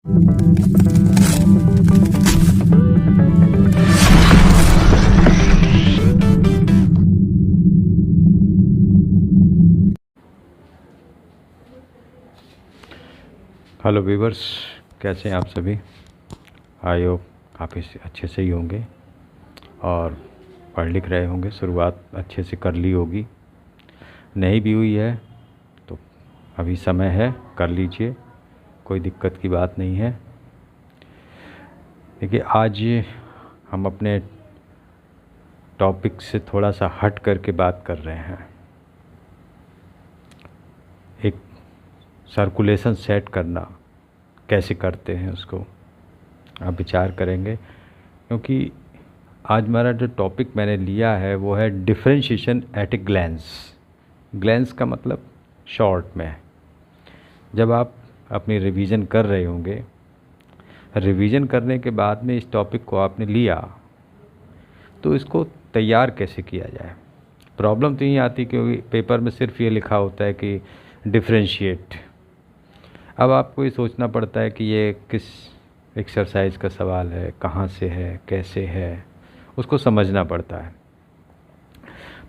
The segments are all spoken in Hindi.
हेलो व्यूवर्स, कैसे हैं आप सभी। आई होप काफ़ी अच्छे से ही होंगे और पढ़ लिख रहे होंगे। शुरुआत अच्छे से कर ली होगी, नहीं भी हुई है तो अभी समय है, कर लीजिए, कोई दिक्कत की बात नहीं है। देखिए, आज हम अपने टॉपिक से थोड़ा सा हट करके बात कर रहे हैं। एक सर्कुलेशन सेट करना कैसे करते हैं उसको आप विचार करेंगे, क्योंकि आज हमारा जो टॉपिक मैंने लिया है वो है differentiation at a glance. Glance का मतलब शॉर्ट में। जब आप अपनी रिवीजन कर रहे होंगे, रिवीजन करने के बाद में इस टॉपिक को आपने लिया तो इसको तैयार कैसे किया जाए। प्रॉब्लम तो यही आती क्योंकि पेपर में सिर्फ ये लिखा होता है कि डिफरेंशिएट। अब आपको ये सोचना पड़ता है कि ये किस एक्सरसाइज का सवाल है, कहाँ से है, कैसे है, उसको समझना पड़ता है।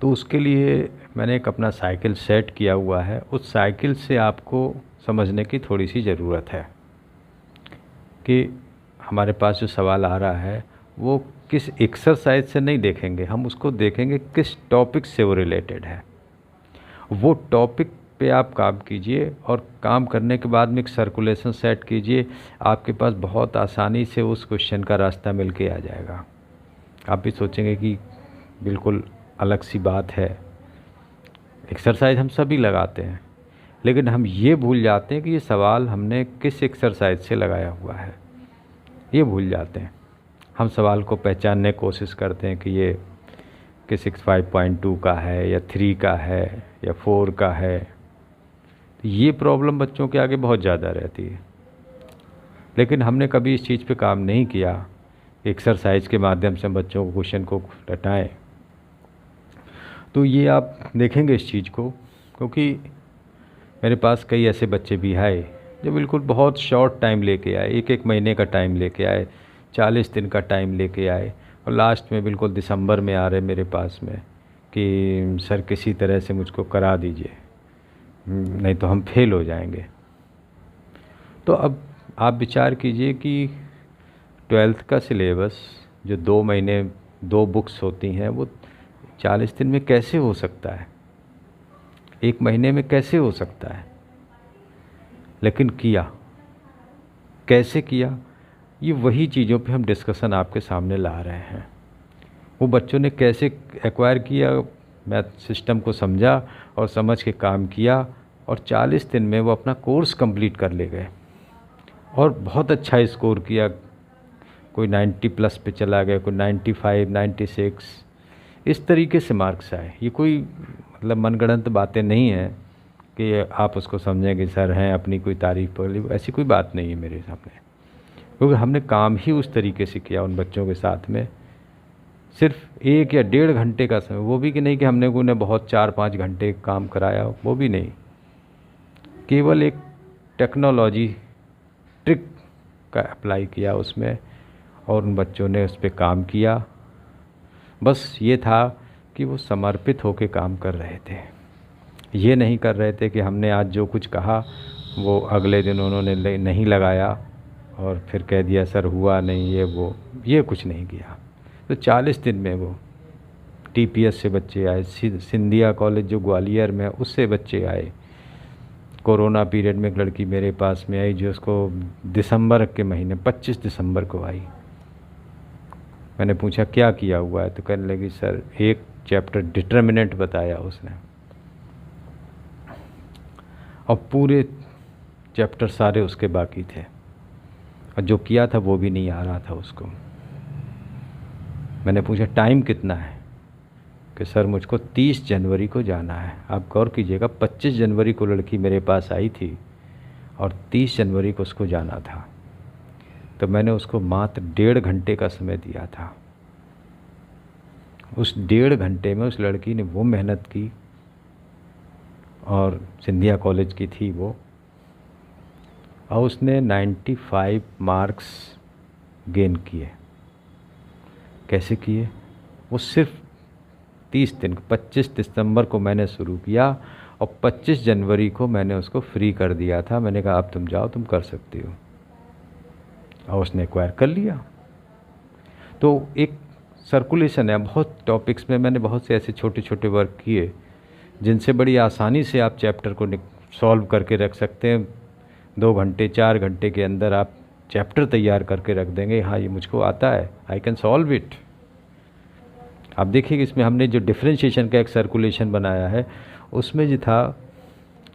तो उसके लिए मैंने एक अपना साइकिल सेट किया हुआ है। उस साइकिल से आपको समझने की थोड़ी सी ज़रूरत है कि हमारे पास जो सवाल आ रहा है वो किस एक्सरसाइज से नहीं देखेंगे, हम उसको देखेंगे किस टॉपिक से वो रिलेटेड है। वो टॉपिक पे आप काम कीजिए और काम करने के बाद में एक सर्कुलेशन सेट कीजिए। आपके पास बहुत आसानी से उस क्वेश्चन का रास्ता मिल के आ जाएगा। आप भी सोचेंगे कि बिल्कुल अलग सी बात है। एक्सरसाइज हम सभी लगाते हैं, लेकिन हम ये भूल जाते हैं कि ये सवाल हमने किस एक्सरसाइज से लगाया हुआ है, ये भूल जाते हैं। हम सवाल को पहचानने की कोशिश करते हैं कि ये कि 6.5.2 का है या 3 का है या 4 का है। तो ये प्रॉब्लम बच्चों के आगे बहुत ज़्यादा रहती है, लेकिन हमने कभी इस चीज़ पे काम नहीं किया। एक्सरसाइज के माध्यम से हम बच्चों को क्वेश्चन को रटाएं। तो ये आप देखेंगे इस चीज़ को, क्योंकि मेरे पास कई ऐसे बच्चे भी आए जो बिल्कुल बहुत शॉर्ट टाइम लेके आए, एक महीने का टाइम लेके आए, 40 दिन का टाइम लेके आए, और लास्ट में बिल्कुल दिसंबर में आ रहे मेरे पास में कि सर किसी तरह से मुझको करा दीजिए, नहीं तो हम फेल हो जाएंगे। तो अब आप विचार कीजिए कि 12th का सिलेबस जो 2 महीने 2 बुक्स होती हैं वो 40 दिन में कैसे हो सकता है, 1 महीने में कैसे हो सकता है। लेकिन किया, कैसे किया, ये वही चीज़ों पे हम डिस्कशन आपके सामने ला रहे हैं। वो बच्चों ने कैसे एक्वायर किया, मैथ सिस्टम को समझा और समझ के काम किया, और 40 दिन में वो अपना कोर्स कंप्लीट कर ले गए और बहुत अच्छा स्कोर किया। कोई 90+ पे चला गया, कोई 95, 96, इस तरीके से मार्क्स आए। ये कोई मतलब मनगढ़ंत बातें नहीं हैं कि आप उसको समझेंगे सर हैं अपनी कोई तारीफ कर ली, ऐसी कोई बात नहीं है मेरे सामने, क्योंकि हमने काम ही उस तरीके से किया उन बच्चों के साथ में। सिर्फ 1 या 1.5 घंटे का समय, वो भी कि नहीं कि हमने उन्हें बहुत 4-5 घंटे काम कराया, वो भी नहीं। केवल एक टेक्नोलॉजी ट्रिक का अप्लाई किया उसमें और उन बच्चों ने उस पर काम किया। बस ये था कि वो समर्पित होकर काम कर रहे थे। ये नहीं कर रहे थे कि हमने आज जो कुछ कहा वो अगले दिन उन्होंने नहीं लगाया और फिर कह दिया सर हुआ नहीं, ये कुछ नहीं किया। तो 40 दिन में वो टीपीएस से बच्चे आए, सिंधिया कॉलेज जो ग्वालियर में है उससे बच्चे आए। कोरोना पीरियड में एक लड़की मेरे पास में आई जो उसको दिसंबर के महीने 25 दिसंबर को आई। मैंने पूछा क्या किया हुआ है, तो कहने लगी सर एक चैप्टर डिटर्मिनेंट बताया उसने और पूरे चैप्टर सारे उसके बाकी थे, और जो किया था वो भी नहीं आ रहा था उसको। मैंने पूछा टाइम कितना है, कि सर मुझको 30 जनवरी को जाना है। आप गौर कीजिएगा, 25 जनवरी को लड़की मेरे पास आई थी और 30 जनवरी को उसको जाना था। तो मैंने उसको मात्र 1.5 घंटे का समय दिया था। उस 1.5 घंटे में उस लड़की ने वो मेहनत की, और सिंधिया कॉलेज की थी वो, और उसने 95 मार्क्स गेन किए। कैसे किए? वो सिर्फ 30 दिन, 25 दिसंबर को मैंने शुरू किया और 25 जनवरी को मैंने उसको फ्री कर दिया था। मैंने कहा अब तुम जाओ, तुम कर सकती हो, और उसने एक्वायर कर लिया। तो एक सर्कुलेशन है। बहुत टॉपिक्स में मैंने बहुत से ऐसे छोटे छोटे वर्क किए जिनसे बड़ी आसानी से आप चैप्टर को सॉल्व करके रख सकते हैं। 2 घंटे 4 घंटे के अंदर आप चैप्टर तैयार करके रख देंगे, हाँ ये मुझको आता है, आई कैन सॉल्व इट। आप देखिए कि इसमें हमने जो डिफरेंशिएशन का एक सर्कुलेशन बनाया है उसमें जो था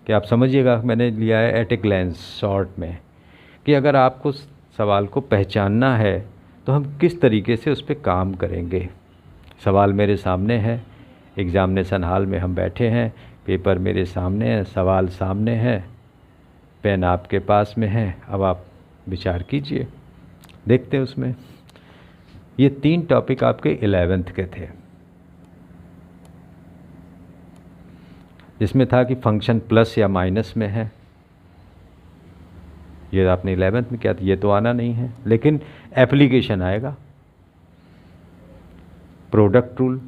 कि आप समझिएगा, मैंने लिया है एट ए ग्लैंस शॉर्ट में, कि अगर आपको सवाल को पहचानना है तो हम किस तरीके से उस पर काम करेंगे। सवाल मेरे सामने है, एग्ज़ामिनेशन हॉल में हम बैठे हैं, पेपर मेरे सामने है, सवाल सामने है, पेन आपके पास में है, अब आप विचार कीजिए, देखते हैं उसमें। ये 3 टॉपिक आपके 11th के थे, जिसमें था कि फंक्शन प्लस या माइनस में है, ये आपने 11th में किया था, ये तो आना नहीं है, लेकिन एप्लीकेशन आएगा। प्रोडक्ट रूल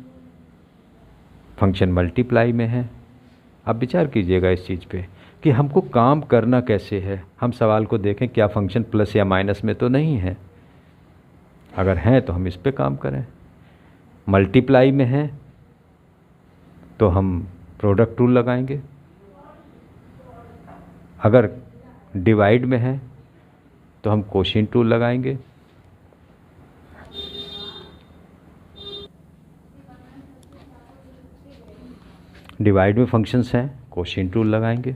फंक्शन मल्टीप्लाई में है। आप विचार कीजिएगा इस चीज़ पे कि हमको काम करना कैसे है। हम सवाल को देखें, क्या फंक्शन प्लस या माइनस में तो नहीं है, अगर हैं तो हम इस पे काम करें। मल्टीप्लाई में है तो हम प्रोडक्ट रूल लगाएंगे, अगर डिवाइड में है तो हम कोशिएंट रूल लगाएंगे, डिवाइड में फंक्शंस हैं, कोशिएंट रूल लगाएंगे।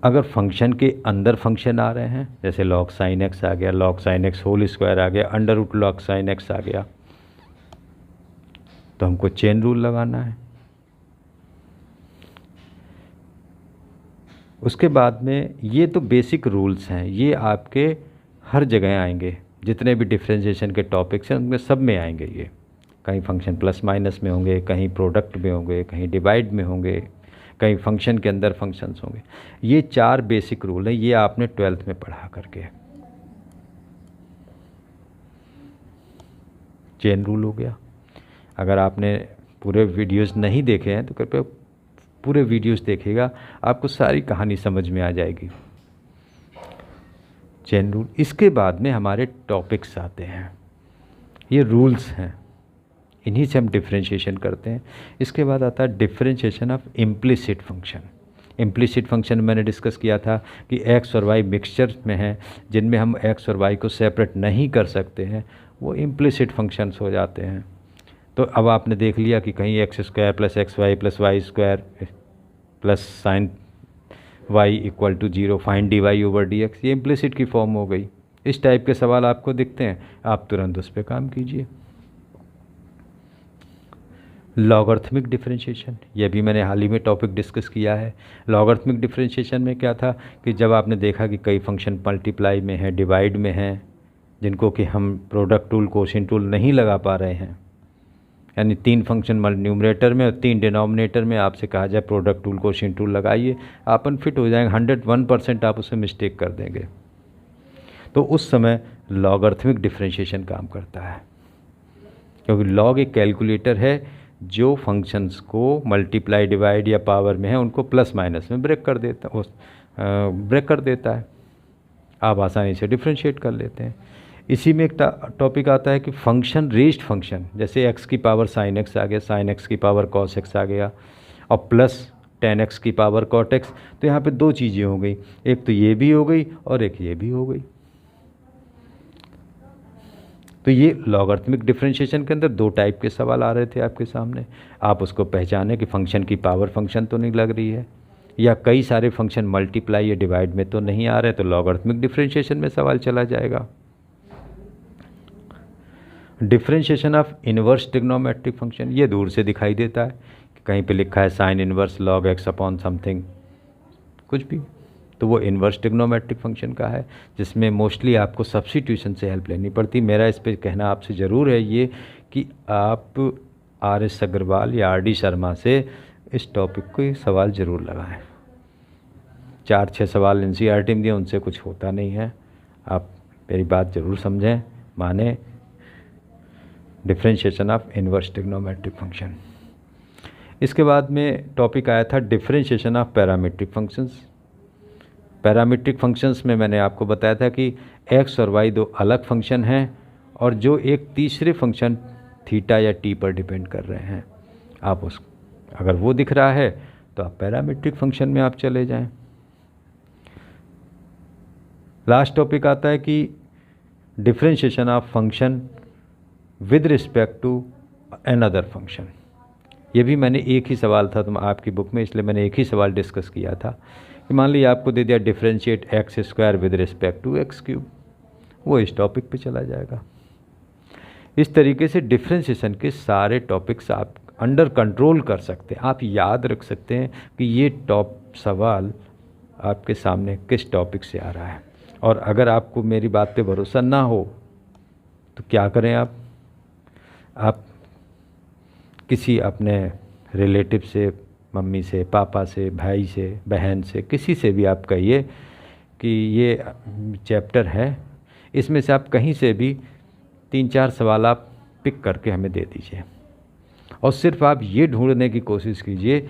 अगर फंक्शन के अंदर फंक्शन आ रहे हैं, जैसे लॉग साइन एक्स आ गया, log sine X whole square आ गया, under root log sine X आ गया, तो हमको चेन रूल लगाना है। उसके बाद में ये तो बेसिक रूल्स हैं, ये आपके हर जगह आएंगे, जितने भी डिफरेंशिएशन के टॉपिक्स हैं उनमें सब में आएंगे ये। कहीं फंक्शन प्लस माइनस में होंगे, कहीं प्रोडक्ट में होंगे, कहीं डिवाइड में होंगे, कहीं फंक्शन के अंदर फंक्शंस होंगे। ये 4 बेसिक रूल हैं, ये आपने 12th में पढ़ा करके। चेन रूल हो गया। अगर आपने पूरे वीडियोस नहीं देखे हैं तो कृपया पूरे वीडियोस देखिएगा, आपको सारी कहानी समझ में आ जाएगी। Chain rule. इसके बाद में हमारे टॉपिक्स आते हैं, ये रूल्स हैं, इन्हीं से हम डिफरेंशिएशन करते हैं। इसके बाद आता है differentiation of implicit function. Implicit function मैंने डिस्कस किया था कि एक्स और वाई मिक्सचर में हैं, जिनमें हम एक्स और वाई को सेपरेट नहीं कर सकते हैं, वो इम्प्लिसिट फंक्शंस हो जाते हैं। तो अब आपने देख लिया कि कहीं x square plus x y plus y square plus sine y equal to 0, find d y over d x, ये इम्प्लिसिट की फॉर्म हो गई। इस टाइप के सवाल आपको दिखते हैं, आप तुरंत उस पर काम कीजिए। लॉगरिथमिक डिफरेंशिएशन, ये भी मैंने हाल ही में टॉपिक डिस्कस किया है। लॉगरिथमिक डिफरेंशिएशन में क्या था कि जब आपने देखा कि कई फंक्शन मल्टीप्लाई में है, डिवाइड में हैं, जिनको कि हम प्रोडक्ट रूल कोशिएंट रूल नहीं लगा पा रहे हैं, यानी 3 फंक्शन न्यूमरेटर में और 3 डिनोमिनेटर में आपसे कहा जाए प्रोडक्ट रूल कोशिएंट रूल लगाइए, आप अनफिट हो जाएंगे, 101% आप उसमें मिस्टेक कर देंगे। तो उस समय लॉगरिथमिक डिफरेंशिएशन काम करता है, क्योंकि लॉग एक कैलकुलेटर है जो फंक्शंस को मल्टीप्लाई डिवाइड या पावर में है उनको प्लस माइनस में ब्रेक कर देता है, आप आसानी से डिफरेंशिएट कर लेते हैं। इसी में एक टॉपिक आता है कि फंक्शन रेज्ड फंक्शन, जैसे x की पावर साइन एक्स आ गया, साइन x की पावर कॉस एक्स आ गया, और प्लस टेन x की पावर कॉट एक्स। तो यहाँ पे 2 चीज़ें हो गई, एक तो ये भी हो गई और एक ये भी हो गई। तो ये लॉगरिथमिक डिफरेंशिएशन के अंदर 2 टाइप के सवाल आ रहे थे आपके सामने। आप उसको पहचानें कि फंक्शन की पावर फंक्शन तो नहीं लग रही है, या कई सारे फंक्शन मल्टीप्लाई या डिवाइड में तो नहीं आ रहे, तो लॉगरिथमिक डिफरेंशिएशन में सवाल चला जाएगा। Differentiation of inverse trigonometric function, ये दूर से दिखाई देता है कि कहीं पे लिखा है sine inverse log x upon something, कुछ भी, तो वो इनवर्स ट्रिग्नोमेट्रिक फंक्शन का है, जिसमें मोस्टली आपको सब्स्टिट्यूशन से हेल्प लेनी पड़ती। मेरा इस पर कहना आपसे ज़रूर है ये कि आप RS अग्रवाल या RD शर्मा से इस टॉपिक को सवाल ज़रूर लगाएं। 4-6 सवाल एनसीईआरटी में दिए, उनसे कुछ होता नहीं है। आप मेरी बात ज़रूर समझें, माने। Differentiation of inverse trigonometric function. इसके बाद में टॉपिक आया था differentiation of parametric functions. Parametric functions में मैंने आपको बताया था कि एक्स और वाई दो अलग फंक्शन हैं और जो एक तीसरे फंक्शन थीटा या टी पर डिपेंड कर रहे हैं। आप उस अगर वो दिख रहा है तो आप पैरामीट्रिक फंक्शन में आप चले जाएं। लास्ट टॉपिक आता है कि differentiation of function with respect to another function. ये भी मैंने एक ही सवाल था तुम आपकी बुक में, इसलिए मैंने एक ही सवाल डिस्कस किया था कि मान लीजिए आपको दे दिया differentiate x square with respect to x cube, वो इस टॉपिक पे चला जाएगा। इस तरीके से डिफरेंशिएशन के सारे टॉपिक्स आप अंडर कंट्रोल कर सकते हैं। आप याद रख सकते हैं कि ये टॉप सवाल आपके सामने किस टॉपिक से आ रहा है। और अगर आपको मेरी बात पे भरोसा ना हो तो क्या करें, आप किसी अपने रिलेटिव से, मम्मी से, पापा से, भाई से, बहन से, किसी से भी आप कहिए कि ये चैप्टर है, इसमें से आप कहीं से भी 3-4 सवाल आप पिक करके हमें दे दीजिए और सिर्फ आप ये ढूंढने की कोशिश कीजिए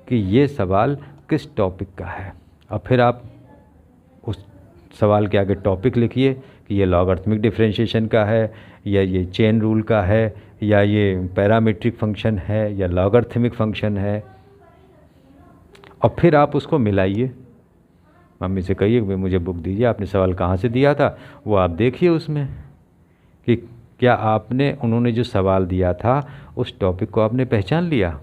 कि ये सवाल किस टॉपिक का है। और फिर आप उस सवाल के आगे टॉपिक लिखिए कि ये लॉगरिथमिक डिफरेंशिएशन का है, या ये चेन रूल का है, या ये पैरामीट्रिक फंक्शन है, या लॉगरिथमिक फंक्शन है। और फिर आप उसको मिलाइए। मम्मी से कहिए कि मुझे बुक दीजिए, आपने सवाल कहाँ से दिया था, वो आप देखिए उसमें कि क्या आपने, उन्होंने जो सवाल दिया था उस टॉपिक को आपने पहचान लिया।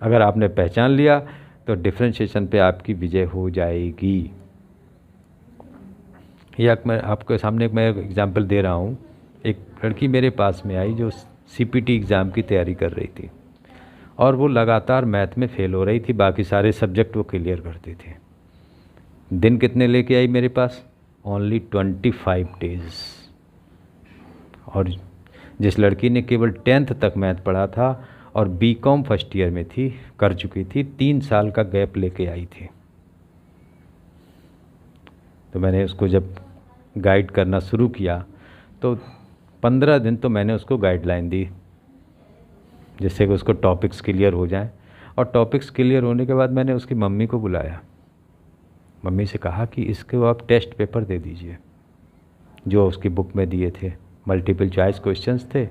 अगर आपने पहचान लिया तो डिफरेंशिएशन पे आपकी विजय हो जाएगी। या मैं आपके सामने एक एग्जांपल दे रहा हूँ। एक लड़की मेरे पास में आई जो सीपीटी एग्ज़ाम की तैयारी कर रही थी और वो लगातार मैथ में फ़ेल हो रही थी, बाकी सारे सब्जेक्ट वो क्लियर करती थी। दिन कितने लेके आई मेरे पास? Only 25 days. और जिस लड़की ने केवल 10th तक मैथ पढ़ा था और बीकॉम फर्स्ट ईयर में थी, कर चुकी थी, 3 साल का गैप लेके आई थी। तो मैंने उसको जब गाइड करना शुरू किया तो 15 दिन तो मैंने उसको गाइडलाइन दी जिससे कि उसको टॉपिक्स क्लियर हो जाएं। और टॉपिक्स क्लियर होने के बाद मैंने उसकी मम्मी को बुलाया, मम्मी से कहा कि इसके आप टेस्ट पेपर दे दीजिए जो उसकी बुक में दिए थे, मल्टीपल चॉइस क्वेश्चंस थे।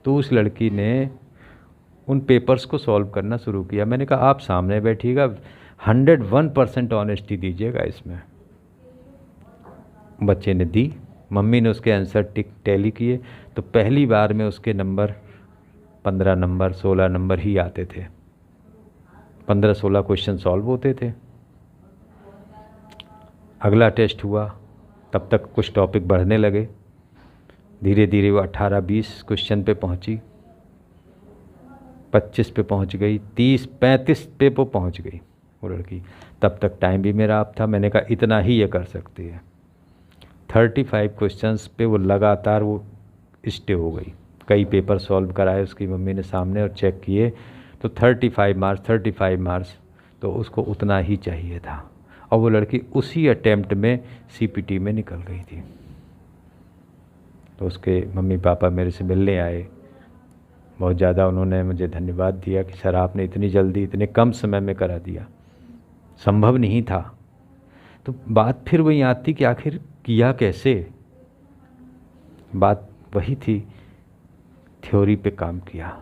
तो उस लड़की ने उन पेपर्स को सॉल्व करना शुरू किया। मैंने कहा आप सामने बैठिएगा, 101% ऑनेस्टी दीजिएगा इसमें। बच्चे ने दी, मम्मी ने उसके आंसर टिक टैली किए तो पहली बार में उसके नंबर 15 नंबर 16 नंबर ही आते थे। 15-16 क्वेश्चन सॉल्व होते थे। अगला टेस्ट हुआ, तब तक कुछ टॉपिक बढ़ने लगे। धीरे धीरे वो 18-20 क्वेश्चन पे पहुंची, 25 पे पहुंच गई, 30-35 पे वो पहुंच गई वो लड़की। तब तक टाइम भी मेरा आप था। मैंने कहा इतना ही ये कर सकती है। 35 क्वेश्चंस पे वो लगातार वो स्टे हो गई। कई पेपर सॉल्व कराए उसकी मम्मी ने सामने और चेक किए तो 35 मार्क्स तो उसको उतना ही चाहिए था। और वो लड़की उसी अटेम्प्ट में सीपीटी में निकल गई थी। तो उसके मम्मी पापा मेरे से मिलने आए, बहुत ज़्यादा उन्होंने मुझे धन्यवाद दिया कि सर आपने इतनी जल्दी इतने कम समय में करा दिया, संभव नहीं था। तो बात फिर वही आती कि आखिर किया कैसे। बात वही थी, थ्योरी पे काम किया।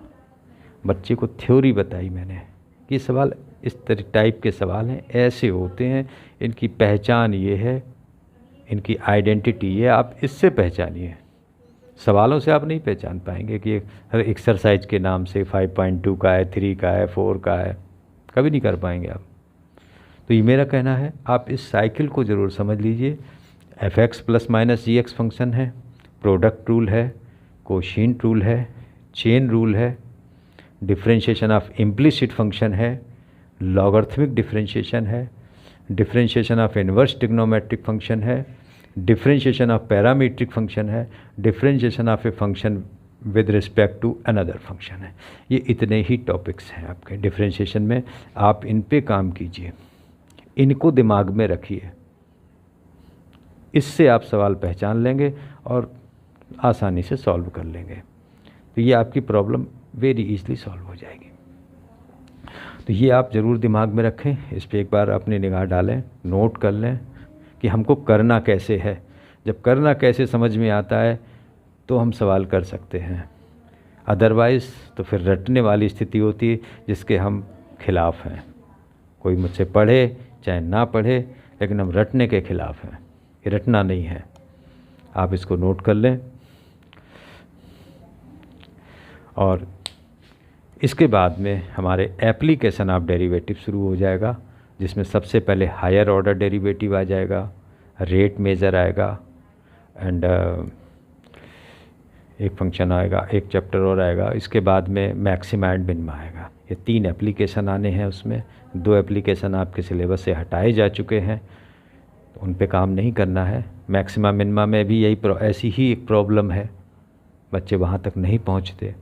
बच्चे को थ्योरी बताई मैंने कि सवाल इस तरह टाइप के सवाल हैं, ऐसे होते हैं, इनकी पहचान ये है, इनकी आइडेंटिटी ये, आप इससे पहचानिए। सवालों से आप नहीं पहचान पाएंगे कि हर एक्सरसाइज के नाम से 5.2 का है, 3 का है, 4 का है, कभी नहीं कर पाएंगे आप। तो ये मेरा कहना है, आप इस साइकिल को ज़रूर समझ लीजिए। fx + -gx फंक्शन है, प्रोडक्ट रूल है, कोशिएंट रूल है, चेन रूल है, डिफरेंशिएशन ऑफ इम्प्लिसिट फंक्शन है, लॉगरिथमिक डिफरेंशिएशन है, differentiation of inverse trigonometric function है, डिफरेंशिएशन ऑफ पैरामीट्रिक फंक्शन है, differentiation of a function with respect to another function है। ये इतने ही टॉपिक्स हैं आपके डिफरेंशिएशन में, आप इन पे काम कीजिए। इनको दिमाग में रखिए, इससे आप सवाल पहचान लेंगे और आसानी से सॉल्व कर लेंगे। तो ये आपकी प्रॉब्लम वेरी इजीली सॉल्व हो जाएगी। तो ये आप ज़रूर दिमाग में रखें, इस पर एक बार अपनी निगाह डालें, नोट कर लें कि हमको करना कैसे है। जब करना कैसे समझ में आता है तो हम सवाल कर सकते हैं, अदरवाइज़ तो फिर रटने वाली स्थिति होती है जिसके हम खिलाफ़ हैं। कोई मुझसे पढ़े चाहे ना पढ़े, लेकिन हम रटने के खिलाफ़ हैं, ये रटना नहीं है। आप इसको नोट कर लें। और इसके बाद में हमारे एप्लीकेशन ऑफ डेरिवेटिव शुरू हो जाएगा, जिसमें सबसे पहले हायर ऑर्डर डेरिवेटिव आ जाएगा, रेट मेजर आएगा, एंड एक फंक्शन आएगा, एक चैप्टर और आएगा। इसके बाद में मैक्सिमा एंड मिनिमा आएगा। ये 3 एप्लीकेशन आने हैं। उसमें 2 एप्लीकेशन आपके सिलेबस से हटाए जा चुके हैं, तो उन पे काम नहीं करना है। मैक्सिमा मिनिमा में भी ऐसी ही एक प्रॉब्लम है, बच्चे वहाँ तक नहीं पहुँचते।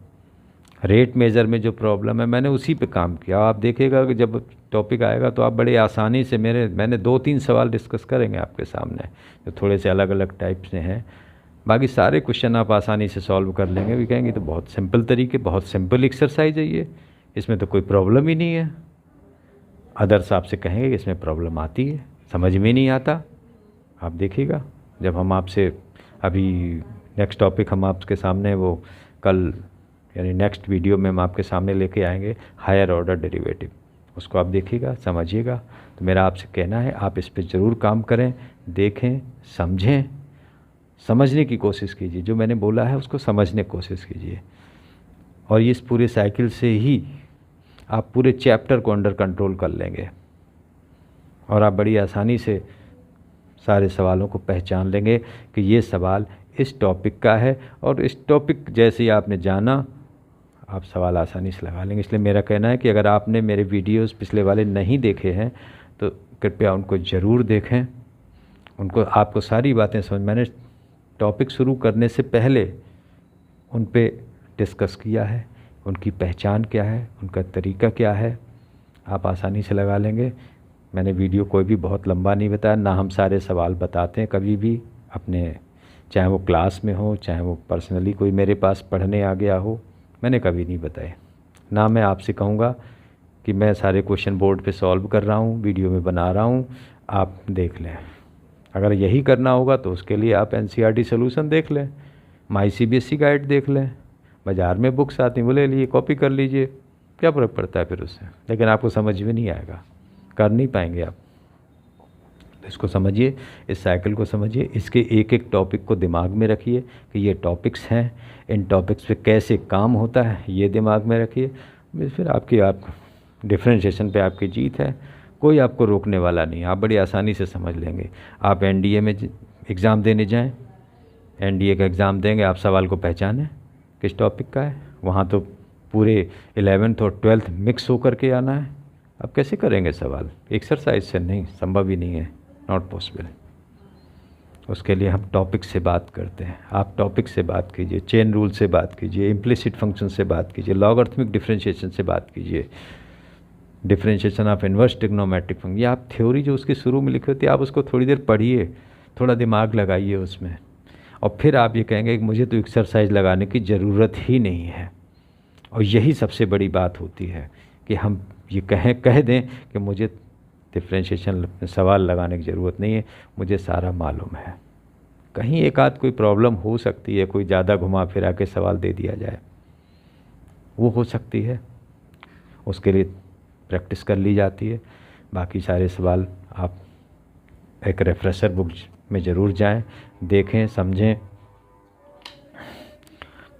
रेट मेज़र में जो प्रॉब्लम है, मैंने उसी पे काम किया। आप देखिएगा कि जब टॉपिक आएगा तो आप बड़े आसानी से मैंने 2-3 सवाल डिस्कस करेंगे आपके सामने, जो थोड़े से अलग अलग टाइप से हैं। बाकी सारे क्वेश्चन आप आसानी से सॉल्व कर लेंगे। भी कहेंगे तो बहुत सिंपल तरीके, बहुत सिंपल एक्सरसाइज है ये, इसमें तो कोई प्रॉब्लम ही नहीं है। अदर्स आपसे कहेंगे कि इसमें प्रॉब्लम आती है, समझ में नहीं आता। आप देखिएगा जब हम आपसे अभी नेक्स्ट टॉपिक हम आपके सामने वो कल यानी नेक्स्ट वीडियो में हम आपके सामने लेके आएंगे हायर ऑर्डर डेरिवेटिव, उसको आप देखिएगा, समझिएगा। तो मेरा आपसे कहना है आप इस पे ज़रूर काम करें, देखें, समझें, समझने की कोशिश कीजिए। जो मैंने बोला है उसको समझने की कोशिश कीजिए, और इस पूरे साइकिल से ही आप पूरे चैप्टर को अंडर कंट्रोल कर लेंगे और आप बड़ी आसानी से सारे सवालों को पहचान लेंगे कि ये सवाल इस टॉपिक का है, और इस टॉपिक जैसे ही आपने जाना आप सवाल आसानी से लगा लेंगे। इसलिए मेरा कहना है कि अगर आपने मेरे वीडियोस पिछले वाले नहीं देखे हैं तो कृपया उनको ज़रूर देखें। उनको आपको सारी बातें समझ, मैंने टॉपिक शुरू करने से पहले उन पे डिस्कस किया है, उनकी पहचान क्या है, उनका तरीका क्या है, आप आसानी से लगा लेंगे। मैंने वीडियो कोई भी बहुत लंबा नहीं बताया, ना हम सारे सवाल बताते हैं कभी भी अपने, चाहे वो क्लास में हो, चाहे वो पर्सनली कोई मेरे पास पढ़ने आ गया हो, मैंने कभी नहीं बताए। ना मैं आपसे कहूँगा कि मैं सारे क्वेश्चन बोर्ड पे सॉल्व कर रहा हूँ, वीडियो में बना रहा हूँ, आप देख लें। अगर यही करना होगा तो उसके लिए आप NCERT सॉल्यूशन देख लें, माई CBSE गाइड देख लें, बाज़ार में बुक्स आती हैं, वो ले लिए, कॉपी कर लीजिए, क्या फ़र्क पड़ता है फिर उससे। लेकिन आपको समझ में नहीं आएगा, कर नहीं पाएंगे आप। इसको समझिए, इस साइकिल को समझिए, इसके एक एक टॉपिक को दिमाग में रखिए कि ये टॉपिक्स हैं, इन टॉपिक्स पे कैसे काम होता है ये दिमाग में रखिए। फिर आप डिफरेंशिएशन पे आपकी जीत है, कोई आपको रोकने वाला नहीं, आप बड़ी आसानी से समझ लेंगे। आप NDA में एग्ज़ाम देने जाएं, NDA का एग्ज़ाम देंगे, आप सवाल को पहचानें किस टॉपिक का है, वहाँ तो पूरे 11th और 12th मिक्स होकर के आना है। आप कैसे करेंगे सवाल, एक्सरसाइज से नहीं, संभव ही नहीं है, नॉट पॉसिबल। उसके लिए हम टॉपिक से बात करते हैं। आप टॉपिक से बात कीजिए, चेन रूल से बात कीजिए, इम्प्लिसिट फंक्शन से बात कीजिए, लॉगरिथमिक डिफरेंशिएशन से बात कीजिए, differentiation of inverse trigonometric function. ये आप थ्योरी जो उसकी शुरू में लिखी होती है, आप उसको थोड़ी देर पढ़िए, थोड़ा दिमाग लगाइए उसमें, और फिर आप ये कहेंगे कि मुझे तो एक्सरसाइज लगाने की ज़रूरत ही नहीं है। और यही सबसे बड़ी बात होती है कि हम ये कह दें कि मुझे डिफरेंशिएशन सवाल लगाने की ज़रूरत नहीं है, मुझे सारा मालूम है। कहीं एक आध कोई प्रॉब्लम हो सकती है, कोई ज़्यादा घुमा फिरा के सवाल दे दिया जाए, वो हो सकती है, उसके लिए प्रैक्टिस कर ली जाती है। बाकी सारे सवाल आप एक रेफ्रेशर बुक में ज़रूर जाएं, देखें, समझें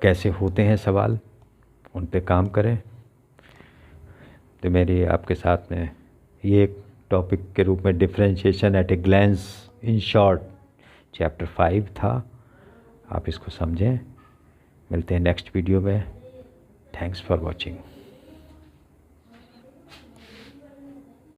कैसे होते हैं सवाल, उन पे काम करें। तो मेरी आपके साथ में ये एक टॉपिक के रूप में differentiation at a glance in short chapter 5 था। आप इसको समझें। मिलते हैं नेक्स्ट वीडियो में। Thanks for watching.